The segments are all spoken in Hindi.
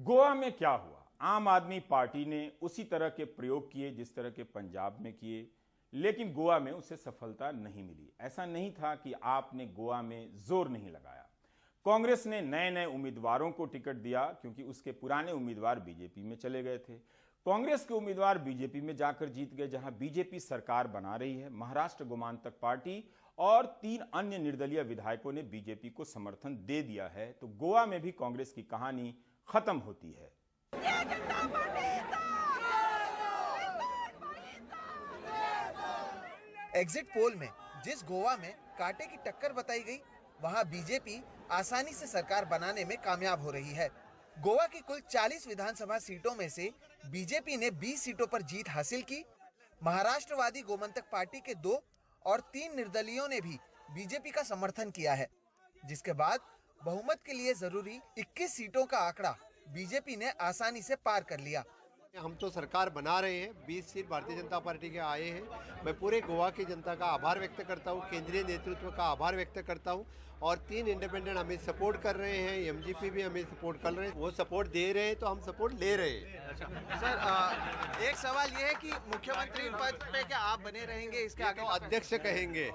गोवा में क्या हुआ? आम आदमी पार्टी ने उसी तरह के प्रयोग किए जिस तरह के पंजाब में किए, लेकिन गोवा में उसे सफलता नहीं मिली। ऐसा नहीं था कि आपने गोवा में जोर नहीं लगाया। कांग्रेस ने नए नए उम्मीदवारों को टिकट दिया क्योंकि उसके पुराने उम्मीदवार बीजेपी में चले गए थे। कांग्रेस के उम्मीदवार बीजेपी में जाकर जीत गए, जहां बीजेपी सरकार बना रही है। महाराष्ट्र गोमांतक पार्टी और 3 अन्य निर्दलीय विधायकों ने बीजेपी को समर्थन दे दिया है। तो गोवा में भी कांग्रेस की कहानी खत्म होती है। एग्जिट पोल में जिस गोवा में कांटे की टक्कर बताई गई, वहां बीजेपी आसानी से सरकार बनाने में कामयाब हो रही है। गोवा की कुल 40 विधानसभा सीटों में से बीजेपी ने 20 सीटों पर जीत हासिल की। महाराष्ट्रवादी गोमंतक पार्टी के 2 और 3 निर्दलीयों ने भी बीजेपी का समर्थन किया है, जिसके बाद बहुमत के लिए जरूरी 21 सीटों का आंकड़ा बीजेपी ने आसानी से पार कर लिया। हम तो सरकार बना रहे हैं, 20 सीट भारतीय जनता पार्टी के आए हैं। मैं पूरे गोवा की जनता का आभार व्यक्त करता हूं, केंद्रीय नेतृत्व का आभार व्यक्त करता हूं और 3 इंडिपेंडेंट हमें सपोर्ट कर रहे हैं, एमजीपी भी हमें सपोर्ट कर रहे हैं। वो सपोर्ट दे रहे हैं तो हम सपोर्ट ले रहे हैं। अच्छा सर, एक सवाल ये है कि मुख्यमंत्री पद पे क्या आप बने रहेंगे? इसके आगे तो अध्यक्ष कहेंगे।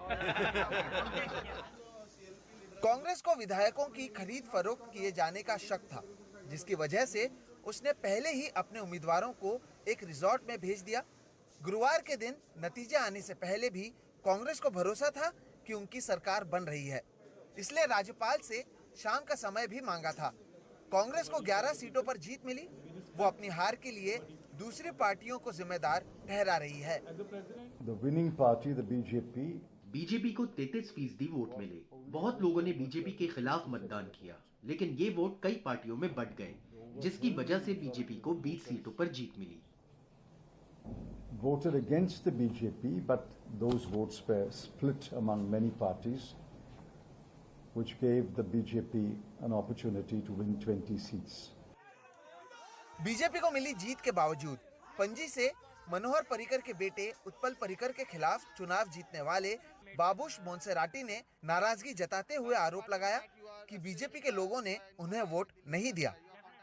कांग्रेस को विधायकों की खरीद फरोख्त किए जाने का शक था, जिसकी वजह से उसने पहले ही अपने उम्मीदवारों को एक रिजॉर्ट में भेज दिया। गुरुवार के दिन नतीजे आने से पहले भी कांग्रेस को भरोसा था कि उनकी सरकार बन रही है, इसलिए राज्यपाल से शाम का समय भी मांगा था। कांग्रेस को 11 सीटों पर जीत मिली। वो अपनी हार के लिए दूसरी पार्टियों को जिम्मेदार ठहरा रही है। The winning party, the BJP को 33% वोट मिले। बहुत लोगों ने बीजेपी के खिलाफ मतदान किया, लेकिन ये वोट कई पार्टियों में बंट गए, जिसकी वजह से बीजेपी को 20 सीटों पर जीत मिली। voted against the BJP, but those votes were split among many parties, which gave the BJP an opportunity to win 20 seats. BJP को मिली जीत के बावजूद पणजी से मनोहर पर्रिकर के बेटे उत्पल पर्रिकर के खिलाफ चुनाव जीतने वाले बाबूश मोन्सेराटी ने नाराजगी जताते हुए आरोप लगाया कि बीजेपी के लोगों ने उन्हें वोट नहीं दिया।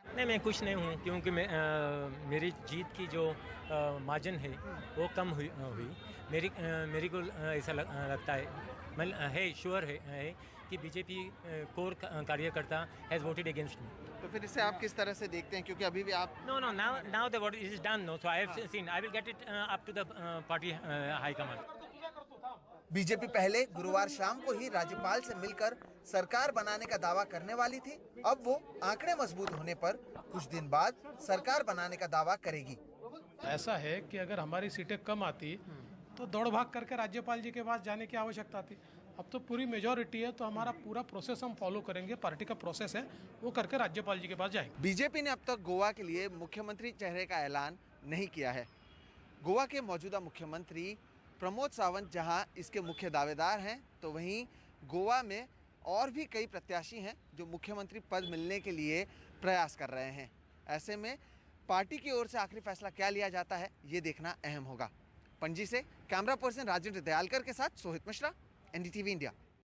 नहीं, मैं खुश नहीं हूँ क्योंकि मेरी जीत की जो मार्जिन है वो कम हुई। मेरी को ऐसा लगता है श्योर है कि बीजेपी कोर कार्यकर्ता हैज वोटेड अगेंस्ट मी। तो फिर इसे आप किस तरह से देखते हैं, क्योंकि अभी भी आप now the vote is done, no, so I have seen, I will get it up to the party high command. BJP पहले गुरुवार शाम को ही राज्यपाल से मिलकर सरकार बनाने का दावा करने वाली थी। अब वो आंकड़े मजबूत होने पर कुछ दिन बाद सरकार बनाने का दावा करेगी। ऐसा है कि अगर हमारी सीटें कम आती तो दौड़ भाग करके राज्यपाल जी के पास जाने की आवश्यकता थी। अब तो पूरी मेजॉरिटी है, तो हमारा पूरा प्रोसेस हम फॉलो करेंगे। पार्टी का प्रोसेस है, वो करके राज्यपाल जी के पास जाएंगे। बीजेपी ने अब तक गोवा के लिए मुख्यमंत्री चेहरे का ऐलान नहीं किया है। गोवा के मौजूदा मुख्यमंत्री प्रमोद सावंत जहां इसके मुख्य दावेदार हैं, तो वहीं गोवा में और भी कई प्रत्याशी हैं जो मुख्यमंत्री पद मिलने के लिए प्रयास कर रहे हैं। ऐसे में पार्टी की ओर से आखिरी फैसला क्या लिया जाता है, ये देखना अहम होगा। पणजी से कैमरा पर्सन राजेंद्र दयालकर के साथ सोहित मिश्रा, एनडीटीवी इंडिया।